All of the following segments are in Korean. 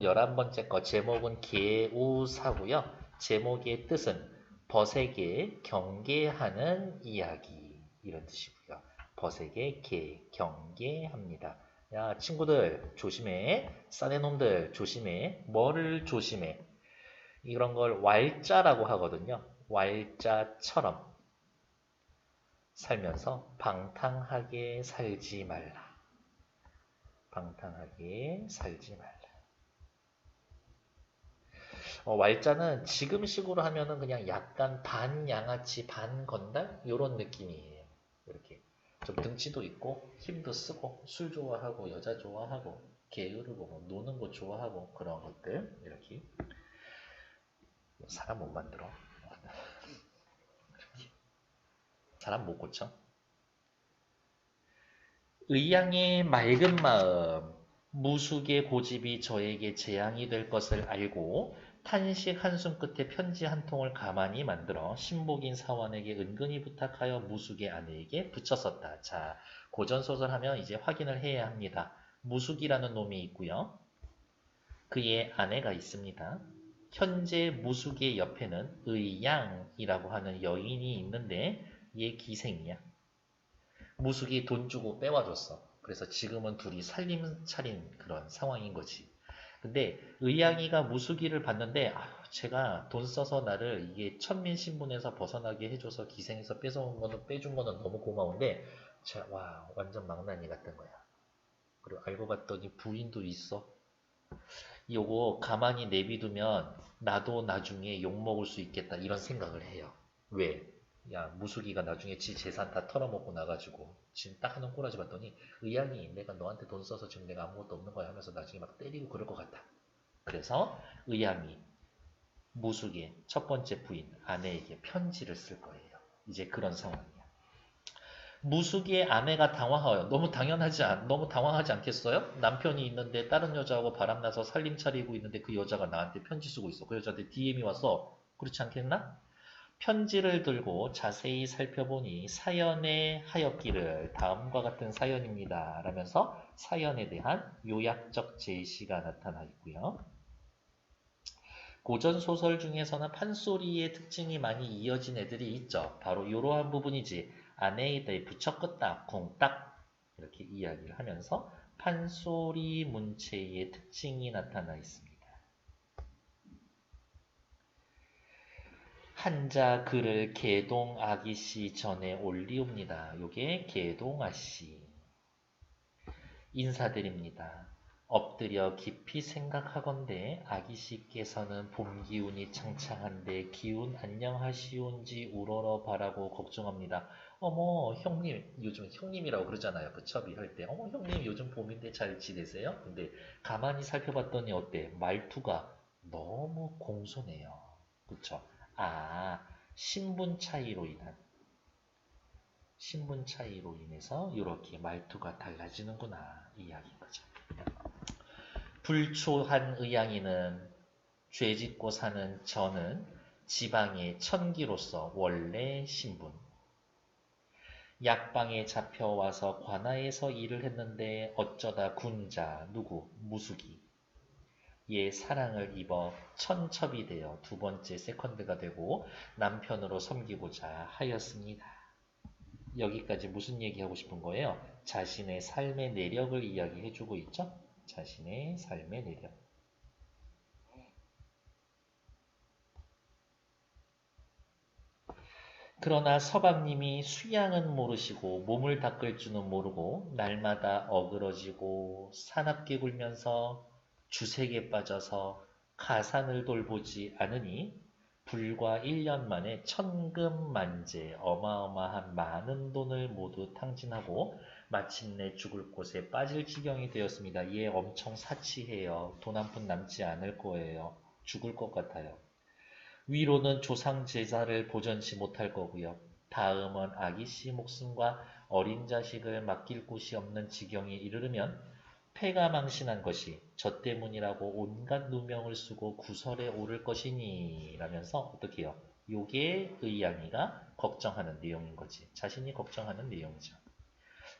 11번째 거 제목은 개우사고요. 제목의 뜻은 벗에게 경계하는 이야기 이런 뜻이고요. 벗에게 경계합니다. 야 친구들 조심해. 싸네 놈들 조심해. 뭐를 조심해? 이런 걸 왈자라고 하거든요. 왈자처럼 살면서 방탕하게 살지 말라. 방탕하게 살지 말라. 왈자는 지금식으로 하면은 그냥 약간 반 양아치 반 건달 이런 느낌이에요. 이렇게 좀 등치도 있고 힘도 쓰고 술 좋아하고 여자 좋아하고 게으르고 뭐 노는 거 좋아하고 그런 것들 이렇게 사람 못 만들어. 사람 못 고쳐. 의양의 맑은 마음, 무숙의 고집이 저에게 재앙이 될 것을 알고 탄식 한숨 끝에 편지 한 통을 가만히 만들어 신복인 사원에게 은근히 부탁하여 무숙의 아내에게 붙였었다. 자, 고전소설 하면 이제 확인을 해야 합니다. 무숙이라는 놈이 있고요. 그의 아내가 있습니다. 현재 무숙의 옆에는 의양이라고 하는 여인이 있는데 얘 기생이야. 무숙이 돈 주고 빼와줬어. 그래서 지금은 둘이 살림 차린 그런 상황인 거지. 근데 의양이가 무숙이를 봤는데 제가 돈 써서 나를 이게 천민 신분에서 벗어나게 해줘서 기생에서 뺏어온 거는 빼준 거는 너무 고마운데 와 완전 망나니 같은 거야. 그리고 알고 봤더니 부인도 있어. 요거 가만히 내비두면 나도 나중에 욕먹을 수 있겠다 이런 생각을 해요. 왜? 야 무숙이가 나중에 지 재산 다 털어먹고 나가지고 지금 딱 하는 꼬라지 봤더니 의향이 내가 너한테 돈 써서 지금 내가 아무것도 없는 거야 하면서 나중에 막 때리고 그럴 것 같다. 그래서 의향이 무숙의 첫 번째 부인 아내에게 편지를 쓸 거예요. 이제 그런 상황이야. 무숙의 아내가 당황해요. 너무 당황하지 않겠어요? 남편이 있는데 다른 여자하고 바람나서 살림 차리고 있는데 그 여자가 나한테 편지 쓰고 있어. 그 여자한테 DM이 왔어. 그렇지 않겠나? 편지를 들고 자세히 살펴보니 사연의 하엽기를 다음과 같은 사연입니다. 라면서 사연에 대한 요약적 제시가 나타나 있고요. 고전 소설 중에서는 판소리의 특징이 많이 이어진 애들이 있죠. 바로 이러한 부분이지. 아내에 대해 붙였겠다, 쿵딱 이렇게 이야기를 하면서 판소리 문체의 특징이 나타나 있습니다. 한자 글을 개동아기씨 전에 올리옵니다. 요게 개동아씨. 인사드립니다. 엎드려 깊이 생각하건대 아기씨께서는 봄 기운이 창창한데 기운 안녕하시온지 우러러 바라고 걱정합니다. 어머 형님 요즘 형님이라고 그러잖아요. 그 첩이 할 때. 어머 형님 요즘 봄인데 잘 지내세요? 근데 가만히 살펴봤더니 어때? 말투가 너무 공손해요. 그쵸? 신분 차이로 인해서 이렇게 말투가 달라지는구나 이 이야기인 거죠. 불초한 의향이는 죄짓고 사는 저는 지방의 천기로서 원래 신분. 약방에 잡혀와서 관아에서 일을 했는데 어쩌다 군자 무숙이 얘 사랑을 입어 천첩이 되어 두 번째 세컨드가 되고 남편으로 섬기고자 하였습니다. 여기까지 무슨 얘기하고 싶은 거예요? 자신의 삶의 내력을 이야기해주고 있죠? 자신의 삶의 내력. 그러나 서방님이 수양은 모르시고 몸을 닦을 줄은 모르고 날마다 어그러지고 사납게 굴면서 주색에 빠져서 가산을 돌보지 않으니 불과 1년 만에 천금만재 어마어마한 많은 돈을 모두 탕진하고 마침내 죽을 곳에 빠질 지경이 되었습니다. 얘 엄청 사치해요. 돈 한 푼 남지 않을 거예요. 죽을 것 같아요. 위로는 조상 제사를 보전치 못할 거고요. 다음은 아기씨 목숨과 어린 자식을 맡길 곳이 없는 지경에 이르르면 폐가 망신한 것이 저 때문이라고 온갖 누명을 쓰고 구설에 오를 것이니 라면서 어떻게 해요? 요게 의양이가 걱정하는 내용인 거지. 자신이 걱정하는 내용이죠.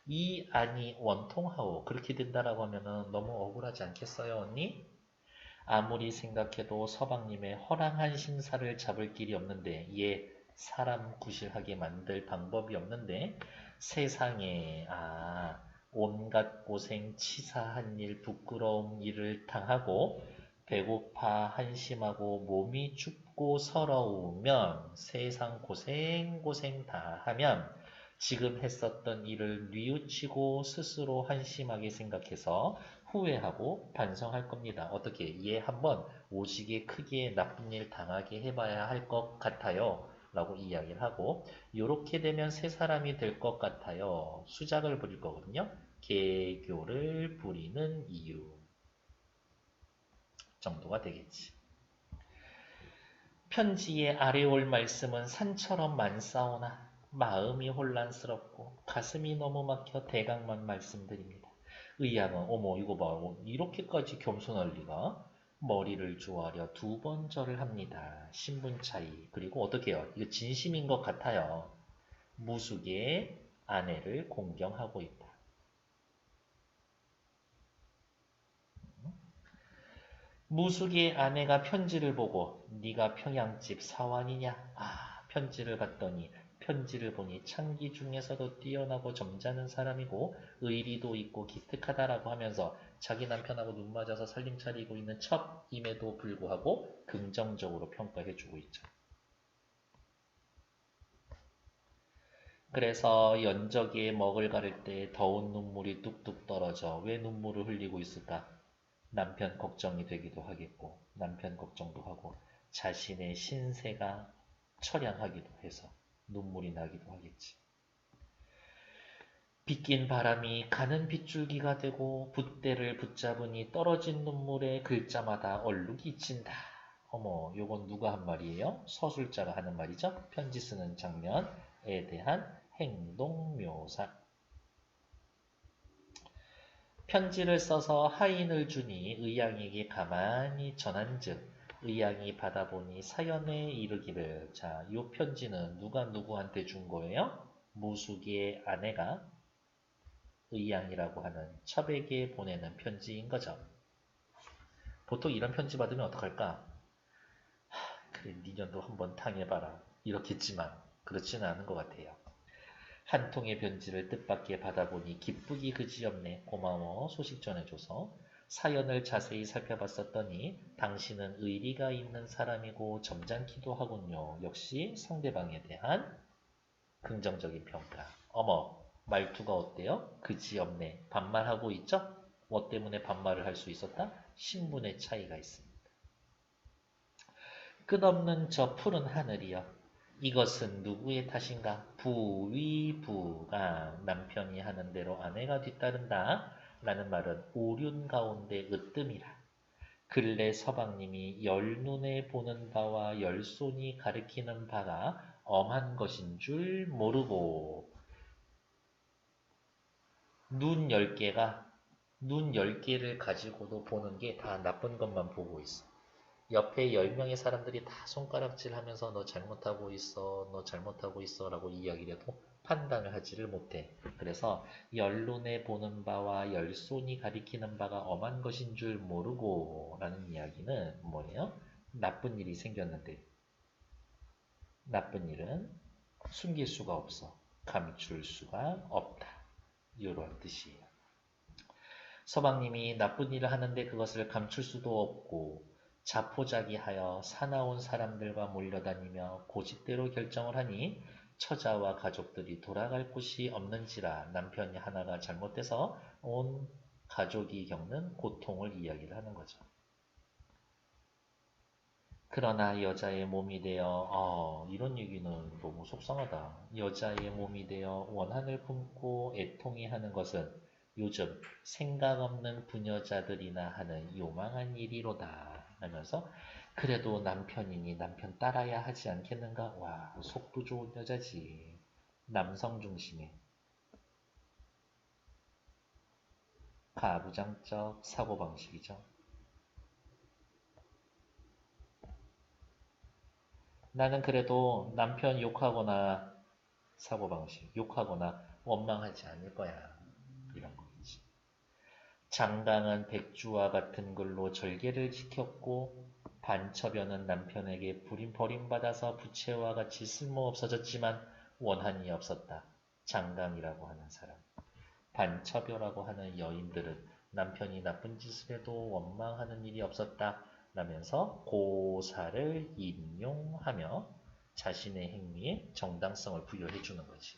이 안이 원통하오. 그렇게 된다라고 하면은 너무 억울하지 않겠어요, 언니? 아무리 생각해도 서방님의 허랑한 심사를 잡을 길이 없는데 얘 사람 구실하게 만들 방법이 없는데 세상에 온갖 고생 치사한 일 부끄러운 일을 당하고 배고파 한심하고 몸이 춥고 서러우면 세상 고생 다 하면 지금 했었던 일을 뉘우치고 스스로 한심하게 생각해서 후회하고 반성할 겁니다. 어떻게? 얘 한번 오지게 크게 나쁜 일 당하게 해봐야 할 것 같아요. 라고 이야기를 하고 이렇게 되면 새 사람이 될 것 같아요. 수작을 부릴 거거든요. 개교를 부리는 이유 정도가 되겠지. 편지의 아래 올 말씀은 산처럼 많사오나 마음이 혼란스럽고 가슴이 너무 막혀 대강만 말씀드립니다. 의양은 어머 이거 봐 이렇게까지 겸손할 리가 머리를 조아려 두 번 절을 합니다. 신분 차이 그리고 어떻게 해요? 이거 진심인 것 같아요. 무숙의 아내를 공경하고 있다. 무숙의 아내가 편지를 보고 네가 평양집 사환이냐? 편지를 봤더니 편지를 보니 창기 중에서도 뛰어나고 점잖은 사람이고 의리도 있고 기특하다라고 하면서 자기 남편하고 눈 맞아서 살림 차리고 있는 첩임에도 불구하고 긍정적으로 평가해주고 있죠. 그래서 연적에 먹을 가를 때 더운 눈물이 뚝뚝 떨어져 왜 눈물을 흘리고 있을까? 남편 걱정이 되기도 하겠고 남편 걱정도 하고 자신의 신세가 처량하기도 해서 눈물이 나기도 하겠지. 빗긴 바람이 가는 빗줄기가 되고 붓대를 붙잡으니 떨어진 눈물에 글자마다 얼룩이 찐다. 어머, 요건 누가 한 말이에요? 서술자가 하는 말이죠. 편지 쓰는 장면에 대한 행동 묘사. 편지를 써서 하인을 주니 의양에게 가만히 전한즉 의양이 받아보니 사연에 이르기를 자, 요 편지는 누가 누구한테 준 거예요? 무숙의 아내가 의양이라고 하는 첩에게 보내는 편지인 거죠. 보통 이런 편지 받으면 어떡할까? 그래, 니년도 한번 당해봐라. 이렇겠지만 그렇지는 않은 것 같아요. 한 통의 편지를 뜻밖의 받아보니 기쁘기 그지없네. 고마워 소식 전해줘서. 사연을 자세히 살펴봤었더니 당신은 의리가 있는 사람이고 점잖기도 하군요. 역시 상대방에 대한 긍정적인 평가. 어머, 말투가 어때요? 그지없네. 반말하고 있죠? 뭐 때문에 반말을 할 수 있었다? 신분의 차이가 있습니다. 끝없는 저 푸른 하늘이여. 이것은 누구의 탓인가? 부위부가 남편이 하는 대로 아내가 뒤따른다. 라는 말은 오륜 가운데 으뜸이라. 근래 서방님이 열눈에 보는 바와 열손이 가리키는 바가 엄한 것인 줄 모르고 눈 10개가 눈 10개를 가지고도 보는 게 다 나쁜 것만 보고 있어. 옆에 10명의 사람들이 다 손가락질 하면서 너 잘못하고 있어, 너 잘못하고 있어 라고 이야기를 해도 판단을 하지를 못해. 그래서 열눈에 보는 바와 열손이 가리키는 바가 엄한 것인 줄 모르고 라는 이야기는 뭐예요? 나쁜 일이 생겼는데 나쁜 일은 숨길 수가 없어. 감출 수가 없다. 이런 뜻이에요. 서방님이 나쁜 일을 하는데 그것을 감출 수도 없고 자포자기하여 사나운 사람들과 몰려다니며 고집대로 결정을 하니 처자와 가족들이 돌아갈 곳이 없는지라 남편이 하나가 잘못돼서 온 가족이 겪는 고통을 이야기를 하는 거죠. 그러나 여자의 몸이 되어 이런 얘기는 너무 속상하다. 여자의 몸이 되어 원한을 품고 애통해 하는 것은 요즘 생각 없는 부녀자들이나 하는 요망한 일이로다 하면서 그래도 남편이니 남편 따라야 하지 않겠는가? 와, 속도 좋은 여자지. 남성 중심의 가부장적 사고방식이죠. 나는 그래도 남편 욕하거나 사고방식, 욕하거나 원망하지 않을 거야. 이런 거지. 장강은 백주와 같은 글로 절개를 지켰고 반처변은 남편에게 버림받아서 부채와 같이 쓸모없어졌지만 원한이 없었다. 장강이라고 하는 사람. 반처녀라고 하는 여인들은 남편이 나쁜 짓을 해도 원망하는 일이 없었다. 라면서 고사를 인용하며 자신의 행위에 정당성을 부여해 주는 거지.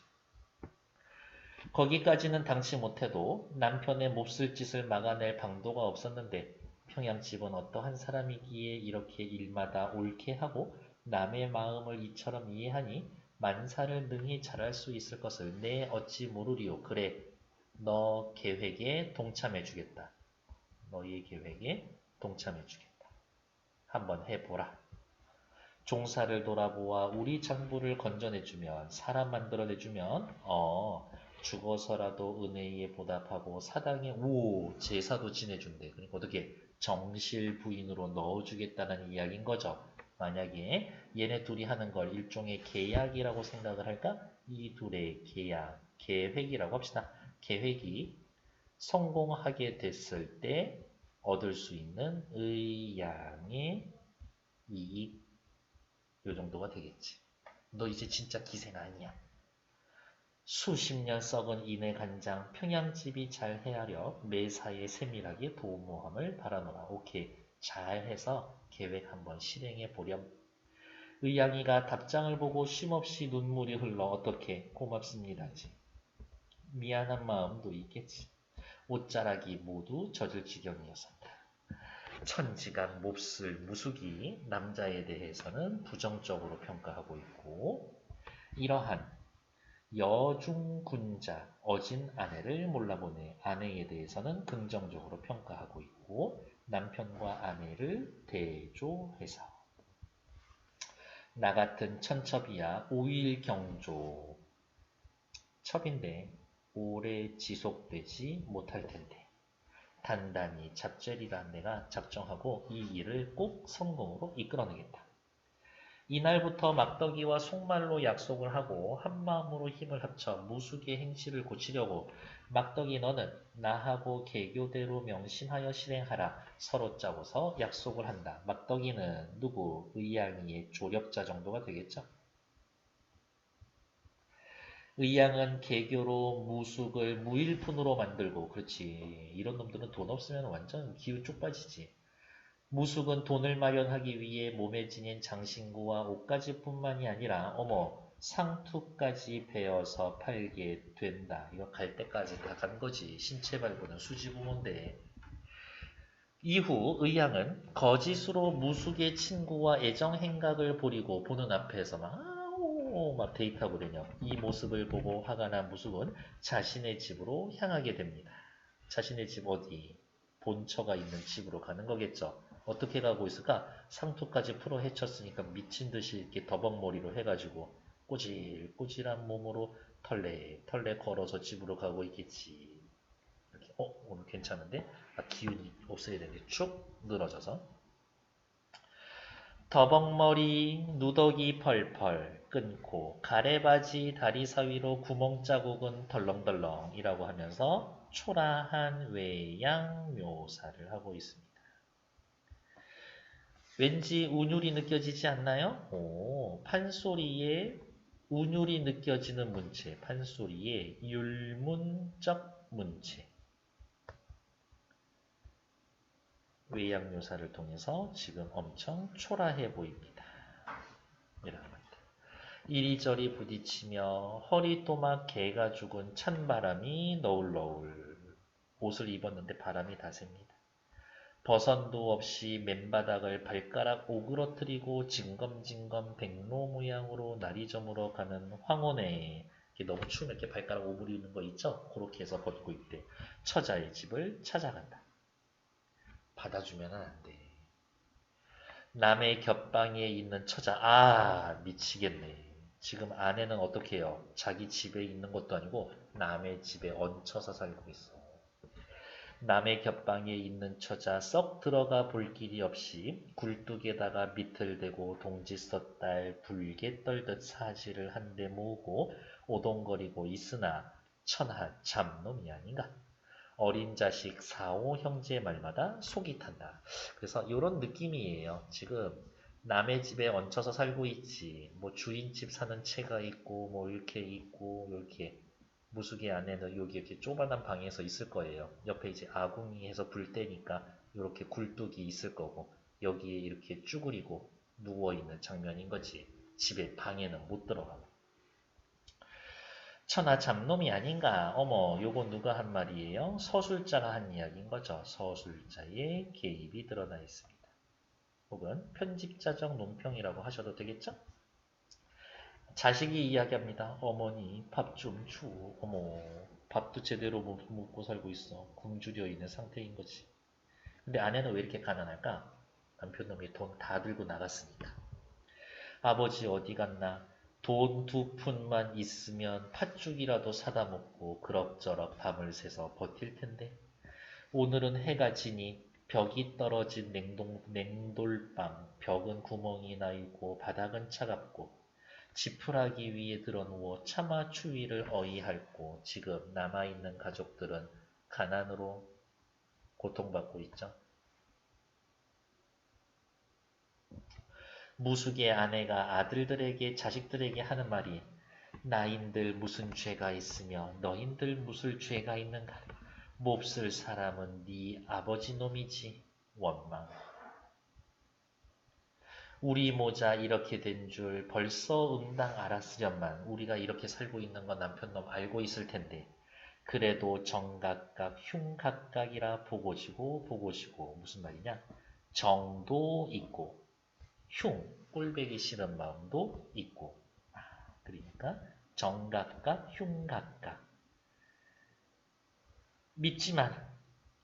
거기까지는 당치 못해도 남편의 몹쓸 짓을 막아낼 방도가 없었는데 평양집은 어떠한 사람이기에 이렇게 일마다 옳게 하고 남의 마음을 이처럼 이해하니 만사를 능히 잘할 수 있을 것을 내 어찌 모르리요. 그래, 너 계획에 동참해 주겠다. 너희의 계획에 동참해 주겠다. 한번 해보라. 종사를 돌아보아 우리 장부를 건져내주면 사람 만들어내주면 죽어서라도 은혜에 보답하고 사당에 제사도 지내준대. 그러니까 어떻게 정실 부인으로 넣어주겠다는 이야기인 거죠. 만약에 얘네 둘이 하는 걸 일종의 계약이라고 생각을 할까? 이 둘의 계획이라고 합시다. 계획이 성공하게 됐을 때 얻을 수 있는 의양의 이익, 요 정도가 되겠지. 너 이제 진짜 기생 아니야. 수십 년 썩은 인의 간장 평양집이 잘 헤아려 매사에 세밀하게 도모함을 바라노라. 오케이. 잘해서 계획 한번 실행해 보렴. 의양이가 답장을 보고 쉼없이 눈물이 흘러 어떻게 고맙습니다지. 미안한 마음도 있겠지. 옷자락이 모두 젖을 지경이었었다. 천지간 몹쓸 무숙이 남자에 대해서는 부정적으로 평가하고 있고 이러한 여중군자 어진 아내를 몰라보내 아내에 대해서는 긍정적으로 평가하고 있고 남편과 아내를 대조해서 나 같은 천첩이야 오일경조 첩인데 오래 지속되지 못할 텐데 단단히 잡죄리라 내가 작정하고 이 일을 꼭 성공으로 이끌어내겠다. 이날부터 막덕이와 속말로 약속을 하고 한마음으로 힘을 합쳐 무숙의 행실을 고치려고 막덕이 너는 나하고 개교대로 명심하여 실행하라. 서로 짜고서 약속을 한다. 막덕이는 누구? 의양이의 조력자 정도가 되겠죠. 의양은 개교로 무숙을 무일푼으로 만들고 그렇지. 이런 놈들은 돈 없으면 완전 기우 쭉 빠지지. 무숙은 돈을 마련하기 위해 몸에 지닌 장신구와 옷가지뿐만이 아니라 상투까지 베어서 팔게 된다. 이거 갈 때까지 다 간 거지. 신체 발부는 수지부모인데. 이후 의양은 거짓으로 무숙의 친구와 애정 행각을 벌이고 보는 앞에서 막 데이트하고 그러냐. 이 모습을 보고 화가 난 무숙은 자신의 집으로 향하게 됩니다. 자신의 집 어디? 본처가 있는 집으로 가는 거겠죠. 어떻게 가고 있을까? 상투까지 풀어 헤쳤으니까 미친 듯이 이렇게 더벅머리로 해가지고 꼬질꼬질한 몸으로 털레 걸어서 집으로 가고 있겠지. 이렇게, 오늘 괜찮은데? 기운이 없어야 되는데 축 늘어져서 더벅머리, 누더기 펄펄 끊고 가래바지 다리 사위로 구멍 자국은 덜렁덜렁이라고 하면서 초라한 외양 묘사를 하고 있습니다. 왠지 운율이 느껴지지 않나요? 판소리에 운율이 느껴지는 문체, 판소리에 율문적 문체. 외양 묘사를 통해서 지금 엄청 초라해 보입니다. 이라고 합니다. 이리저리 부딪히며 허리또막 개가 죽은 찬바람이 너울너울 옷을 입었는데 바람이 다 셉니다. 버선도 없이 맨바닥을 발가락 오그러뜨리고 징검징검 백로 모양으로 날이 저물어 가는 황혼에 너무 추우면 이렇게 발가락 오므리는 거 있죠? 그렇게 해서 걷고 있대. 처자의 집을 찾아간다. 받아주면 안 돼. 남의 겹방에 있는 처자. 미치겠네. 지금 아내는 어떻게 해요? 자기 집에 있는 것도 아니고 남의 집에 얹혀서 살고 있어. 남의 겹방에 있는 처자 썩 들어가 볼 길이 없이 굴뚝에다가 밑을 대고 동지섣달 불개 떨듯 사지를 한 대 모으고 오동거리고 있으나 천하 참놈이 아닌가. 어린 자식 4, 5 형제 말마다 속이 탄다. 그래서 이런 느낌이에요. 지금 남의 집에 얹혀서 살고 있지. 뭐 주인집 사는 채가 있고 뭐 이렇게 있고 이렇게 무수개 안에는 여기 이렇게 좁아난 방에서 있을 거예요. 옆에 이제 아궁이 해서 불 때니까 이렇게 굴뚝이 있을 거고 여기에 이렇게 쭈그리고 누워있는 장면인 거지. 집에 방에는 못 들어가고. 천하 잡놈이 아닌가? 어머, 요거 누가 한 말이에요? 서술자가 한 이야기인 거죠. 서술자의 개입이 드러나 있습니다. 혹은 편집자적 논평이라고 하셔도 되겠죠? 자식이 이야기합니다. 어머니 밥 좀 줘. 어머, 밥도 제대로 못 먹고 살고 있어. 굶주려 있는 상태인 거지. 근데 아내는 왜 이렇게 가난할까? 남편놈이 돈 다 들고 나갔으니까. 아버지 어디 갔나? 돈 2푼만 있으면 팥죽이라도 사다 먹고 그럭저럭 밤을 새서 버틸 텐데. 오늘은 해가 지니 벽이 떨어진 냉돌방, 벽은 구멍이 나 있고 바닥은 차갑고 지푸라기 위에 드러누워 차마 추위를 어이할고 지금 남아있는 가족들은 가난으로 고통받고 있죠. 무숙의 아내가 아들들에게 자식들에게 하는 말이 나인들 무슨 죄가 있으며 너인들 무슨 죄가 있는가. 몹쓸 사람은 네 아버지 놈이지. 원망. 우리 모자 이렇게 된 줄 벌써 응당 알았으련만 우리가 이렇게 살고 있는 건 남편놈 알고 있을 텐데 그래도 정각각 흉각각이라 보고시고 무슨 말이냐. 정도 있고 흉 꼴배기 싫은 마음도 있고 그러니까 정각각 흉각각 믿지만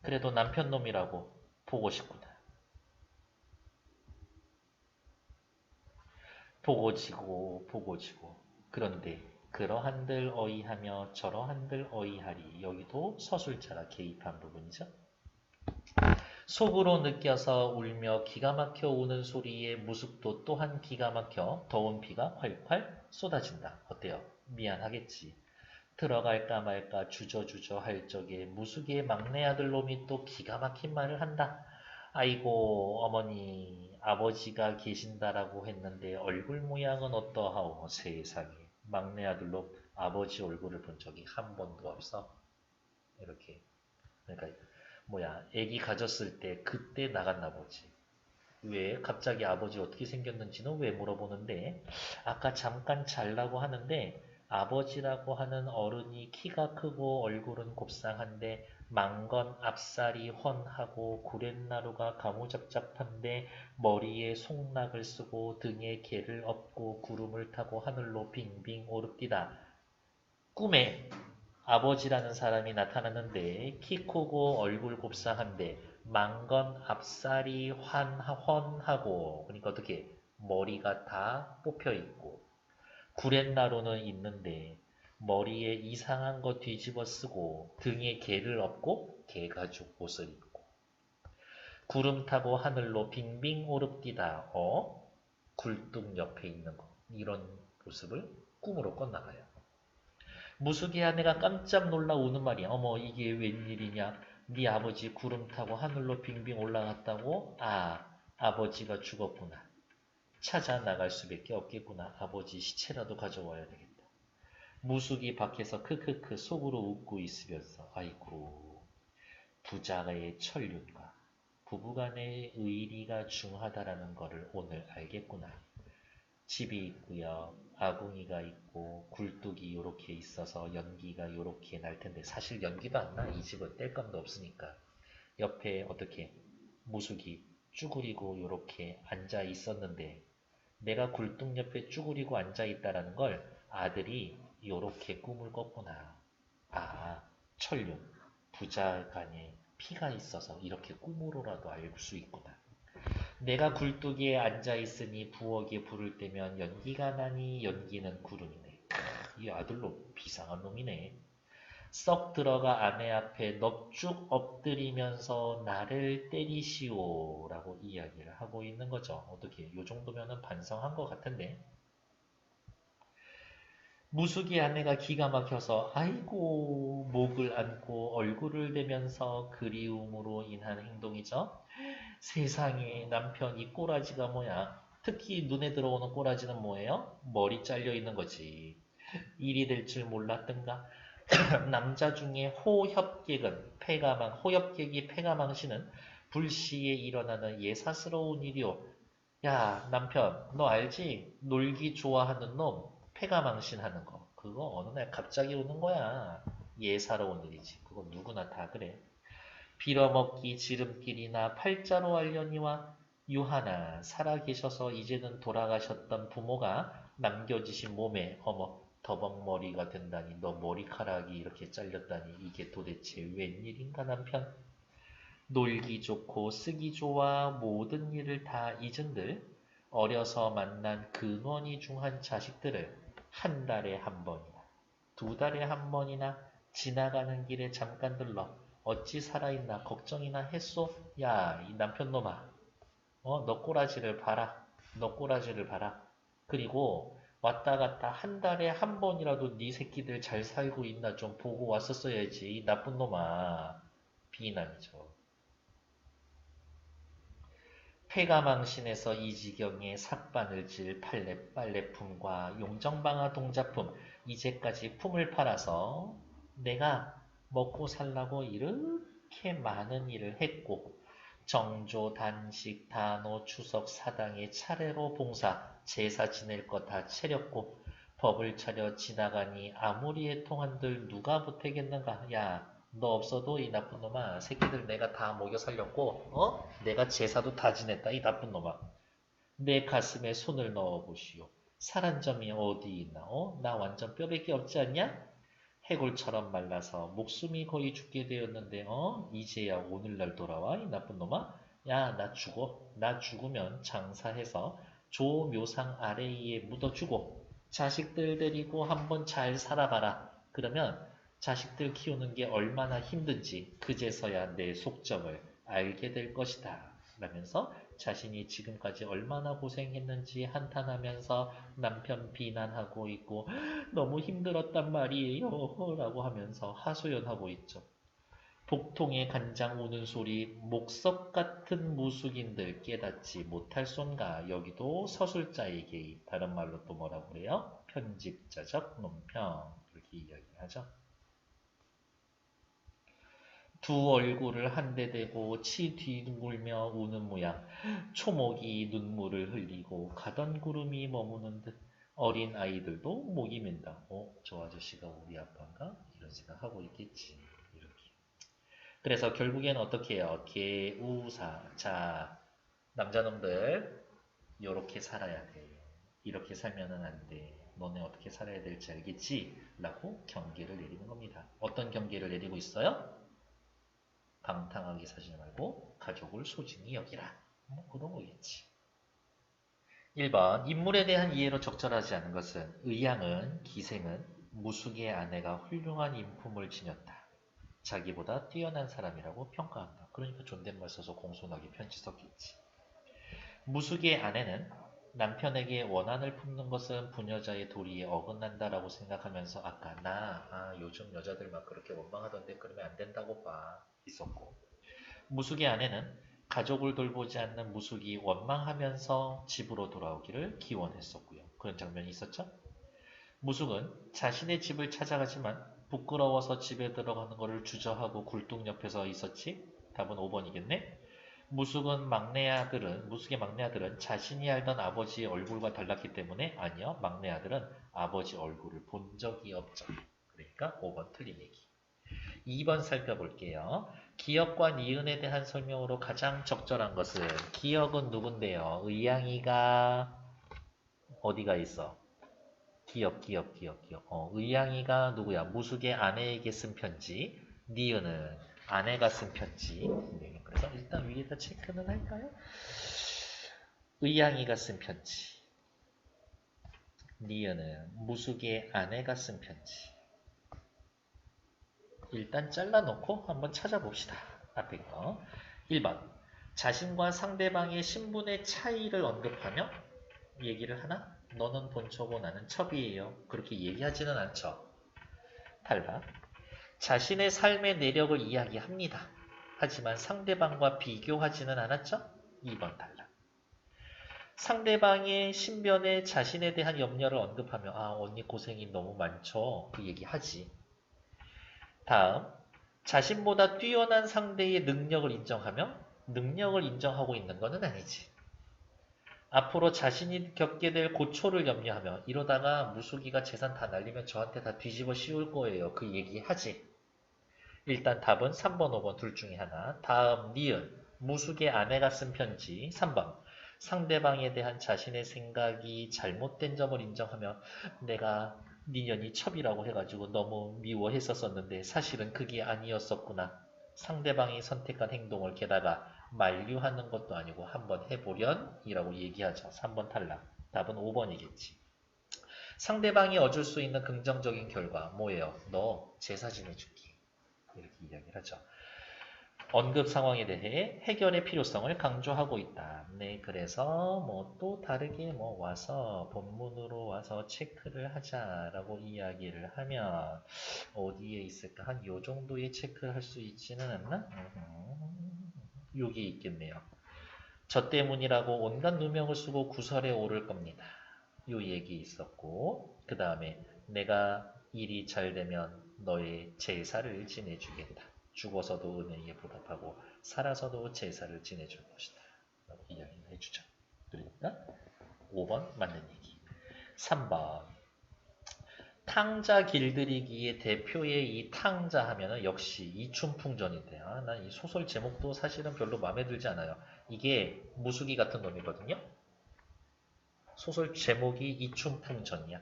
그래도 남편놈이라고 보고 싶구나. 보고지고 그런데 그러한들 어이하며 저러한들 어이하리. 여기도 서술자가 개입한 부분이죠. 속으로 느껴서 울며 기가 막혀 우는 소리에 무숙도 또한 기가 막혀 더운 피가 활활 쏟아진다. 어때요? 미안하겠지. 들어갈까 말까 주저주저 할 적에 무숙의 막내 아들놈이 또 기가 막힌 말을 한다. 아이고 어머니 아버지가 계신다라고 했는데 얼굴 모양은 어떠하오. 세상에 막내 아들로 아버지 얼굴을 본 적이 한 번도 없어. 이렇게 그러니까 뭐야 애기 가졌을 때 그때 나갔나 보지. 왜 갑자기 아버지 어떻게 생겼는지는 왜 물어보는데 아까 잠깐 잘라고 하는데 아버지라고 하는 어른이 키가 크고 얼굴은 곱상한데 망건 앞살이 훤하고 구렛나루가 가무잡잡한데 머리에 송락을 쓰고 등에 개를 업고 구름을 타고 하늘로 빙빙 오릅디다. 꿈에 아버지라는 사람이 나타났는데 키 크고 얼굴 곱상한데 망건 앞살이 훤하고 그러니까 어떻게 머리가 다 뽑혀 있고 구렛나루는 있는데 머리에 이상한 거 뒤집어 쓰고 등에 개를 업고 개가죽 옷을 입고 구름 타고 하늘로 빙빙 오릅디다. 굴뚝 옆에 있는 거 이런 모습을 꿈으로 꿔나가요. 무숙의 아내가 깜짝 놀라 우는 말이야. 어머 이게 웬일이냐. 네 아버지 구름 타고 하늘로 빙빙 올라갔다고? 아버지가 죽었구나. 찾아 나갈 수밖에 없겠구나. 아버지 시체라도 가져와야 되겠다. 무숙이 밖에서 크크크 속으로 웃고 있으면서 아이고 부자의 천륜과 부부간의 의리가 중하다라는 것을 오늘 알겠구나. 집이 있고요. 아궁이가 있고 굴뚝이 요렇게 있어서 연기가 요렇게 날 텐데 사실 연기도 안 나. 이 집은 뗄감도 없으니까. 옆에 어떻게 무숙이 쭈그리고 요렇게 앉아 있었는데 내가 굴뚝 옆에 쭈그리고 앉아 있다라는 걸 아들이 요렇게 꿈을 꿨구나. 천륜 부자 간에 피가 있어서 이렇게 꿈으로라도 알 수 있구나. 내가 굴뚝에 앉아있으니 부엌에 불을 때면 연기가 나니 연기는 구름이네. 이 아들로 비상한 놈이네. 썩 들어가 아내 앞에 넙죽 엎드리면서 나를 때리시오 라고 이야기를 하고 있는 거죠. 어떻게 요 정도면은 반성한 것 같은데 무숙이 아내가 기가 막혀서 아이고 목을 안고 얼굴을 대면서 그리움으로 인한 행동이죠. 세상에 남편 이 꼬라지가 뭐야. 특히 눈에 들어오는 꼬라지는 뭐예요? 머리 잘려 있는 거지. 일이 될 줄 몰랐던가? 남자 중에 호협객이 패가망신은 불시에 일어나는 예사스러운 일이오. 야, 남편, 너 알지? 놀기 좋아하는 놈, 패가망신하는 거. 그거 어느 날 갑자기 오는 거야. 예사로운 일이지. 그거 누구나 다 그래. 빌어먹기 지름길이나 팔자로 알려니와 유하나 살아계셔서 이제는 돌아가셨던 부모가 남겨주신 몸에 어머 더벅머리가 된다니 너 머리카락이 이렇게 잘렸다니 이게 도대체 웬일인가 남편. 놀기 좋고 쓰기 좋아 모든 일을 다 잊은들 어려서 만난 근원이 중한 자식들을 한 달에 한 번이나 두 달에 한 번이나 지나가는 길에 잠깐 들러 어찌 살아있나 걱정이나 했소? 야, 이 남편놈아. 너 꼬라지를 봐라. 너 꼬라지를 봐라. 그리고 왔다 갔다 한 달에 한 번이라도 네 새끼들 잘 살고 있나 좀 보고 왔었어야지. 이 나쁜 놈아. 비난이죠. 폐가망신에서 이 지경에 삭바늘질 빨래품과 용정방아 동작품 이제까지 품을 팔아서 내가 먹고 살라고 이렇게 많은 일을 했고 정조, 단식, 단오, 추석, 사당에 차례로 봉사, 제사 지낼 거 다 차렸고 법을 차려 지나가니 아무리 애통한들 누가 보태겠는가. 야, 너 없어도 이 나쁜 놈아 새끼들 내가 다 먹여 살렸고 내가 제사도 다 지냈다 이 나쁜 놈아. 내 가슴에 손을 넣어 보시오. 살한 점이 어디 있나. 나 완전 뼈밖에 없지 않냐? 해골처럼 말라서 목숨이 거의 죽게 되었는데 이제야 오늘날 돌아와 이 나쁜 놈아. 야, 나 죽어. 나 죽으면 장사해서 조묘상 아래위에 묻어주고 자식들 데리고 한번 잘 살아봐라. 그러면 자식들 키우는 게 얼마나 힘든지 그제서야 내 속정을 알게 될 것이다. 라면서 자신이 지금까지 얼마나 고생했는지 한탄하면서 남편 비난하고 있고 너무 힘들었단 말이에요 라고 하면서 하소연하고 있죠. 복통에 간장 우는 소리 목석 같은 무숙인들 깨닫지 못할 손가. 여기도 서술자의 개입, 다른 말로 또 뭐라고 그래요? 편집자적 논평 이렇게 이야기하죠. 두 얼굴을 한데 대고 치 뒤물며 우는 모양. 초목이 눈물을 흘리고 가던 구름이 머무는 듯 어린 아이들도 목이 맨다. 저 아저씨가 우리 아빠인가? 이런 생각하고 있겠지. 이렇게. 그래서 결국엔 어떻게 해요? 개우사. 자, 남자놈들 요렇게 살아야 돼. 이렇게 살면은 안 돼. 너네 어떻게 살아야 될지 알겠지? 라고 경계를 내리는 겁니다. 어떤 경계를 내리고 있어요? 방탕하게 사지 말고 가족을 소중히 여기라. 그런 거겠지. 1번 인물에 대한 이해로 적절하지 않은 것은 의양은 기생은 무숙의 아내가 훌륭한 인품을 지녔다. 자기보다 뛰어난 사람이라고 평가한다. 그러니까 존댓말 써서 공손하게 편지 썼겠지. 무숙의 아내는 남편에게 원한을 품는 것은 부녀자의 도리에 어긋난다라고 생각하면서 아까 요즘 여자들 막 그렇게 원망하던데 그러면 안 된다고 봐. 있었고 무숙의 아내는 가족을 돌보지 않는 무숙이 원망하면서 집으로 돌아오기를 기원했었고요. 그런 장면이 있었죠. 무숙은 자신의 집을 찾아가지만 부끄러워서 집에 들어가는 것을 주저하고 굴뚝 옆에 서 있었지. 답은 5번이겠네. 무숙의 막내 아들은 자신이 알던 아버지의 얼굴과 달랐기 때문에 아니요. 막내 아들은 아버지 얼굴을 본 적이 없죠. 그러니까 5번 틀린 얘기. 2번 살펴볼게요. 기역과 니은에 대한 설명으로 가장 적절한 것은 기역은 누군데요? 의양이가 어디가 있어? 기역. 의양이가 누구야? 무숙의 아내에게 쓴 편지. 니은은 아내가 쓴 편지. 네, 그래서 일단 위에다 체크는 할까요? 의양이가 쓴 편지. 니은은 무숙의 아내가 쓴 편지. 일단 잘라놓고 한번 찾아봅시다. 앞에 거. 1번. 자신과 상대방의 신분의 차이를 언급하며 얘기를 하나? 너는 본초고 나는 첩이에요. 그렇게 얘기하지는 않죠. 탈락. 자신의 삶의 내력을 이야기합니다. 하지만 상대방과 비교하지는 않았죠? 2번 탈락. 상대방의 신변에 자신에 대한 염려를 언급하며 아 언니 고생이 너무 많죠. 그 얘기하지. 다음 자신보다 뛰어난 상대의 능력을 인정하며 능력을 인정하고 있는 것은 아니지. 앞으로 자신이 겪게 될 고초를 염려하며 이러다가 무수기가 재산 다 날리면 저한테 다 뒤집어 씌울 거예요. 그 얘기하지. 일단 답은 3번, 5번 둘 중에 하나. 다음 니은 무수의 아내가 쓴 편지 3번 상대방에 대한 자신의 생각이 잘못된 점을 인정하며 내가 니년이 첩이라고 해가지고 너무 미워했었었는데 사실은 그게 아니었었구나. 상대방이 선택한 행동을 게다가 만류하는 것도 아니고 한번 해보련 이라고 얘기하죠. 3번 탈락. 답은 5번이겠지. 상대방이 얻을 수 있는 긍정적인 결과 뭐예요? 너 제사 지내줄게. 이렇게 이야기를 하죠. 언급 상황에 대해 해결의 필요성을 강조하고 있다. 네, 그래서 뭐 또 다르게 뭐 와서 본문으로 와서 체크를 하자라고 이야기를 하면 어디에 있을까? 한 요 정도의 체크를 할 수 있지는 않나? 여기 있겠네요. 저 때문이라고 온갖 누명을 쓰고 구설에 오를 겁니다. 요 얘기 있었고 그 다음에 내가 일이 잘 되면 너의 제사를 지내주겠다. 죽어서도 은혜에 보답하고 살아서도 제사를 지내줄 것이다. 라고 이야기를 해주죠. 그러니까 5번 맞는 얘기. 3번 탕자 길들이기의 대표의 이 탕자 하면은 역시 이춘풍전인데요. 난 이 소설 제목도 사실은 별로 마음에 들지 않아요. 이게 무수기 같은 놈이거든요. 소설 제목이 이춘풍전이야.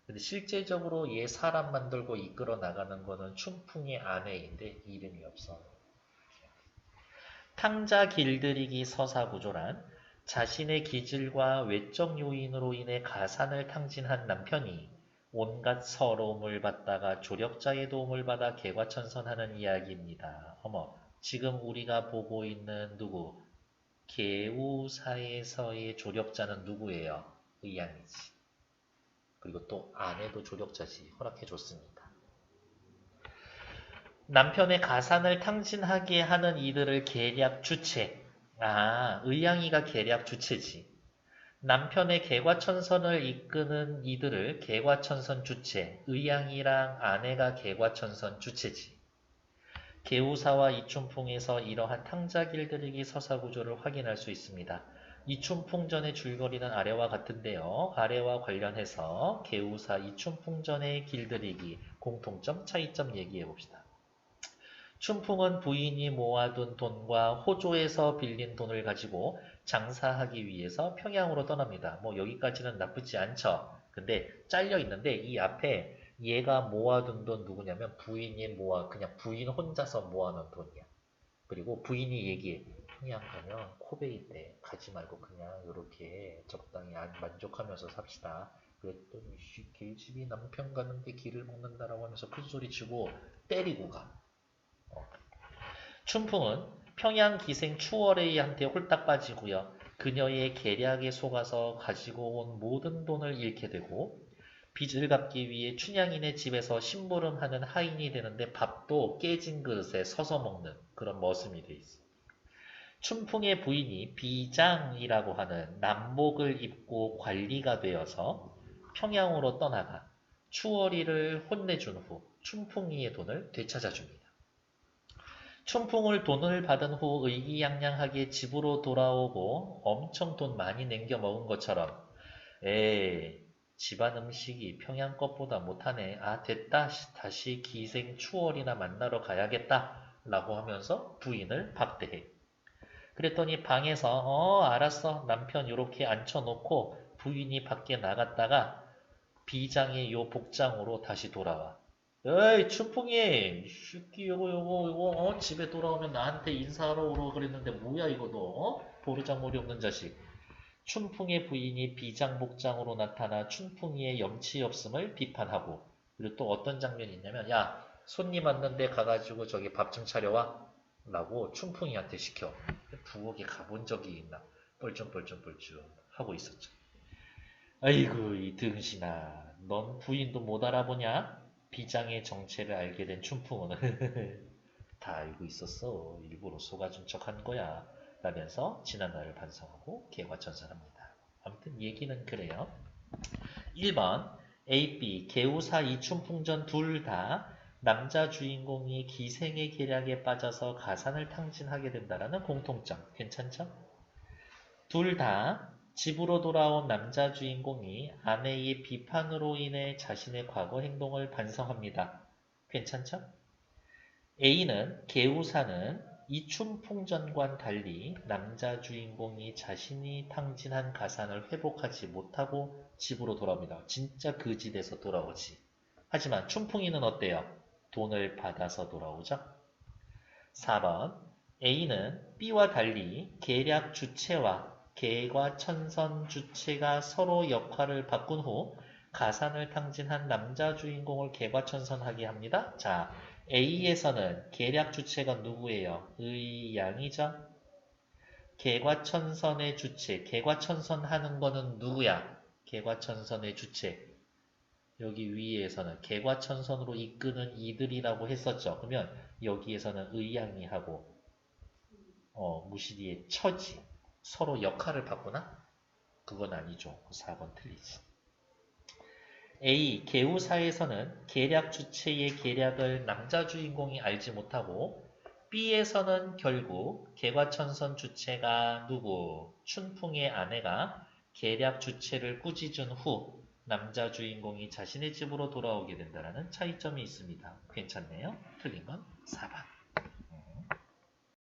근데 실제적으로 얘 사람 만들고 이끌어 나가는 거는 춘풍의 아내인데 이름이 없어. 탕자 길들이기 서사구조란 자신의 기질과 외적 요인으로 인해 가산을 탕진한 남편이 온갖 서러움을 받다가 조력자의 도움을 받아 개과천선하는 이야기입니다. 어머, 지금 우리가 보고 있는 누구? 개우사에서의 조력자는 누구예요? 의양이지. 그리고 또 아내도 조력자지. 허락해줬습니다. 남편의 가산을 탕진하게 하는 이들을 계략 주체. 아, 의양이가 계략 주체지. 남편의 개과천선을 이끄는 이들을 개과천선 주체. 의양이랑 아내가 개과천선 주체지. 개우사와 이춘풍에서 이러한 탕자 길들이기 서사구조를 확인할 수 있습니다. 이춘풍전의 줄거리는 아래와 같은데요. 아래와 관련해서 개우사 이춘풍전의 길들이기 공통점 차이점 얘기해 봅시다. 춘풍은 부인이 모아둔 돈과 호조에서 빌린 돈을 가지고 장사하기 위해서 평양으로 떠납니다. 뭐 여기까지는 나쁘지 않죠. 근데 잘려 있는데 이 앞에 얘가 모아둔 돈 누구냐면 부인이 그냥 부인 혼자서 모아놓은 돈이야. 그리고 부인이 얘기해. 평양 가면 코베이 때 가지 말고 그냥 이렇게 적당히 만족하면서 삽시다. 그랬더니 개집이 남편 가는데 길을 먹는다라고 하면서 큰소리 치고 때리고 가. 춘풍은 평양 기생 추월의한테 홀딱 빠지고요. 그녀의 계략에 속아서 가지고 온 모든 돈을 잃게 되고 빚을 갚기 위해 춘향인의 집에서 심부름하는 하인이 되는데 밥도 깨진 그릇에 서서 먹는 그런 머슴이 돼 있어. 춘풍의 부인이 비장이라고 하는 남복을 입고 관리가 되어서 평양으로 떠나가 추월이를 혼내준 후 춘풍이의 돈을 되찾아줍니다. 춘풍을 돈을 받은 후 의기양양하게 집으로 돌아오고 엄청 돈 많이 남겨 먹은 것처럼 에이 집안 음식이 평양 것보다 못하네. 아 됐다. 다시 기생 추월이나 만나러 가야겠다. 라고 하면서 부인을 박대해. 그랬더니 방에서 알았어. 남편 요렇게 앉혀놓고 부인이 밖에 나갔다가 비장의 요 복장으로 다시 돌아와. 에이 춘풍이 새끼 요거 집에 돌아오면 나한테 인사하러 오라고 그랬는데 뭐야 이거 너 보르장머리 없는 자식. 춘풍의 부인이 비장복장으로 나타나 춘풍이의 염치 없음을 비판하고 그리고 또 어떤 장면이 있냐면 야 손님 왔는데 가가지고 저기 밥 좀 차려와 라고 춘풍이한테 시켜. 부엌에 가본 적이 있나 뻘쭘 하고 있었죠. 아이고 이 등신아, 넌 부인도 못 알아보냐? 비장의 정체를 알게 된 춘풍은 다 알고 있었어. 일부러 속아준 척 한 거야. 라면서 지난 날을 반성하고 개과천선합니다. 아무튼 얘기는 그래요. 1번 A, B, 개우사 이춘풍전 둘 다 남자 주인공이 기생의 계략에 빠져서 가산을 탕진하게 된다라는 공통점. 괜찮죠? 둘 다 집으로 돌아온 남자 주인공이 아내의 비판으로 인해 자신의 과거 행동을 반성합니다. 괜찮죠? A는 개우사는 이춘풍전과는 달리 남자 주인공이 자신이 탕진한 가산을 회복하지 못하고 집으로 돌아옵니다. 진짜 거지돼서 돌아오지. 하지만 춘풍이는 어때요? 돈을 받아서 돌아오죠? 4번 A는 B와 달리 계략 주체와 개과천선 주체가 서로 역할을 바꾼 후 가산을 탕진한 남자 주인공을 개과천선하게 합니다. 자, A에서는 계략 주체가 누구예요? 의양이죠? 개과천선의 주체, 개과천선하는 거는 누구야? 개과천선의 주체. 여기 위에서는 개과천선으로 이끄는 이들이라고 했었죠. 그러면 여기에서는 의양이 하고 무시리의 처지. 서로 역할을 바꾸나? 그건 아니죠. 4번 틀리지. A. 개우사에서는 계략 주체의 계략을 남자 주인공이 알지 못하고 B에서는 결국 개과천선 주체가 누구? 춘풍의 아내가 계략 주체를 꾸짖은 후 남자 주인공이 자신의 집으로 돌아오게 된다는 차이점이 있습니다. 괜찮네요. 틀린 건 4번.